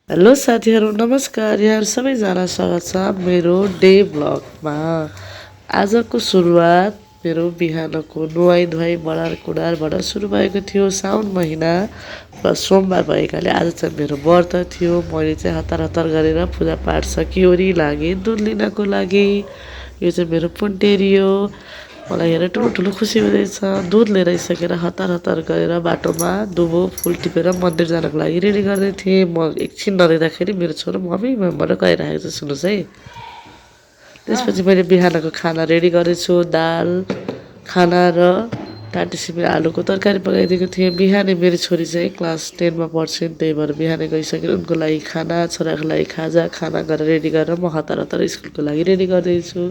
Hello साथीहरू नमस्कार यहाँ सबैजना स्वागत छ मेरो डे ब्लगमा। आजको सुरुवात मेरो बिहानको नुहाइ धुवाइ बढार कुडारबाट सुरु भएको थियो। साउन महिना र सोमबार भएकाले आज चाहिँ मेरो व्रत थियो। मैले चाहिँ हतार हतार गरेर पूजापाठ सकिओरी लागेँ दुध लिनको लागि। यो चाहिँ मेरो पुन्टेरी हो। मलाई हेरेर ठुलो खुसी हुँदैछ। दुध लिएर आइसकेर हतार हतार गरेर बाटोमा दुबो फुल टिपेर मन्दिर जानको लागि रेडी गर्दै थिएँ। म एकछिन नदेख्दाखेरि मेरो छोरो मम्मी भनेर गइरहेको छ। सुन्नुहोस् है। त्यसपछि मैले बिहानको खाना रेडी गरेछु। दाल खाना र टाटी सिमी आलुको तरकारी पकाइदिएको थिएँ। बिहानै मेरो छोरी चाहिँ क्लास 10 मा पढ्छिन्, त्यही भएर बिहानै गइसकेर उनको लागि खाना, छोराको लागि खाना गरेर रेडी गरेर म हतार हतार स्कुलको लागि रेडी गर्दैछु।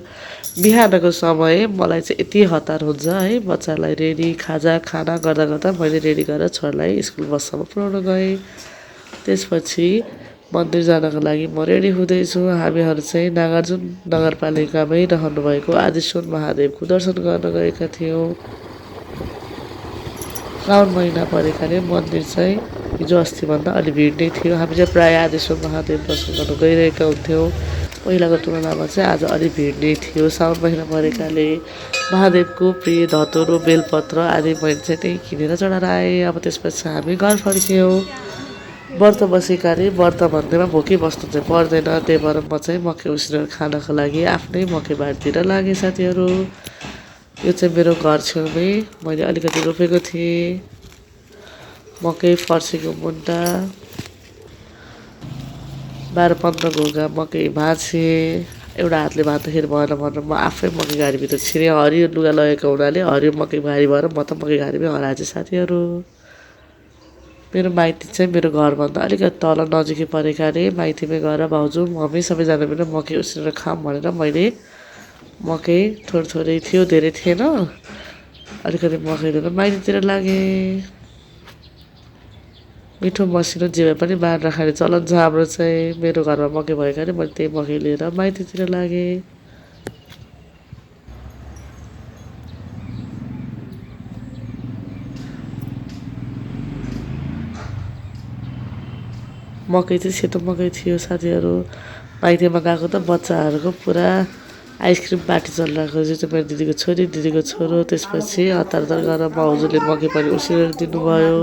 बिहानको समय मलाई चाहिँ यति हतार हुन्छ है, बच्चालाई रेडी खाना गर्दा गर्दा मैले रेडी गरेर छोरालाई स्कुल बससम्म पुऱ्याउन गएँ। त्यसपछि मन्दिर जानको लागि म रेडी हुँदैछु। हामीहरू चाहिँ नागार्जुन नगरपालिकामै रहनुभएको आदिश्वर महादेवको दर्शन गर्न गएका थियौँ। श्रावण महिना परेकाले मन्दिर चाहिँ हिजो अस्तिभन्दा अलि भिड नै थियो। हामी चाहिँ प्रायः आदिश्वर महादेव दर्शन गर्न गइरहेका हुन्थ्यौँ। पहिलाको तुलनामा चाहिँ आज अलि भिड नै थियो। साउन महिना परेकाले महादेवको प्रिय धतुरो बेलपत्र आदि मैले चाहिँ त्यही किनेर चढाएर आएँ। अब त्यसपछि हामी घर फर्क्यौँ। व्रत बसेकाले व्रत भन्दैमा भोकै बस्नु चाहिँ पर्दैन। त्यही भएर म चाहिँ मकै उसिनेर खानको लागि आफ्नै मकै बारीतिर लागेँ साथीहरू। यो चाहिँ मेरो घर छेउमै मैले अलिकति रोपेको थिएँ। मकै फर्सीको मुन्टा 12-15 घोगा मकै भाँचेँ। एउटा हातले भाँच्दाखेरि भएन भनेर म आफै मकै घारीभित्र छिरेँ। हरियो लुगा लगेको हुनाले हरियो मकै घारी भएर म त मकै घारीमै हराएँ साथीहरू। मेरो माइती चाहिँ मेरो घरभन्दा अलिकति तल नजिकै परेकाले माइतीमै गएर भाउजू मम्मी सबैजना मिलेर मकै उसिनेर खाऊँ भनेर मैले मकै थोरै थियो, धेरै थिएन। अलिकति मकै लिएर माइतीतिर लागेँ। मिठो मसिनो जे भए पनि बाँडेर खाने चलन छ हाम्रो चाहिँ। मेरो घरमा मकै भएकाले मैले त्यही मकै लिएर माइतीतिर लागेँ। मकै चाहिँ सेतो मकै थियो साथीहरू। माइतीमा गएको त बच्चाहरूको पुरा आइसक्रिम पार्टी चलिरहेको। यो चाहिँ मेरो दिदीको छोरी, दिदीको छोरो। त्यसपछि हतार हतार गरेर भाउजूले मकै पनि उसिनेर दिनुभयो।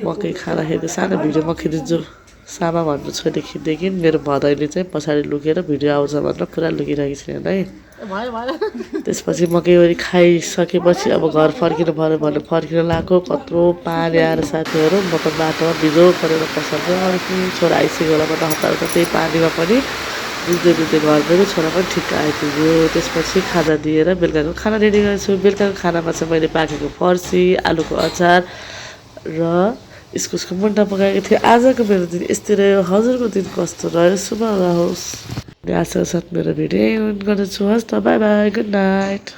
मकै खाँदाखेरि सानो भिडियो म खिचिदिन्छु सामा भनेर छोरी खिच्दैकी। मेरो भदैले चाहिँ पछाडि लुकेर भिडियो आउँछ भनेर पुरा लुकिरहेकी छिन् है। त्यसपछि मकैवरी खाइसकेपछि अब घर फर्किनु पऱ्यो भनेर फर्किन लाग्यो। कत्रो पानी आएर साथीहरू म त बाटोमा बिजो परेर पसल्दै अड्केँ। छोरा आइसक्यो होला म त हतार हतार त्यही पानीमा पनि भिज्दै घर गएको। छोरा पनि ठिक्क आइपुग्यो। त्यसपछि खाना दिएर बेलुकाको खाना रेडी गरेछु। बेलुकाको खानामा चाहिँ मैले पाकेको फर्सी, आलुको अचार र इस्कुसको मुन्टा पकाएको थिएँ। आजको मेरो दिन यस्तै रह्यो। हजुरको दिन कस्तो रह्यो? शुभ रहोस्। आशाका साथ मेरो भिडियो एन्ड गर्दछु। हस् त, बाई बाई, गुड नाइट।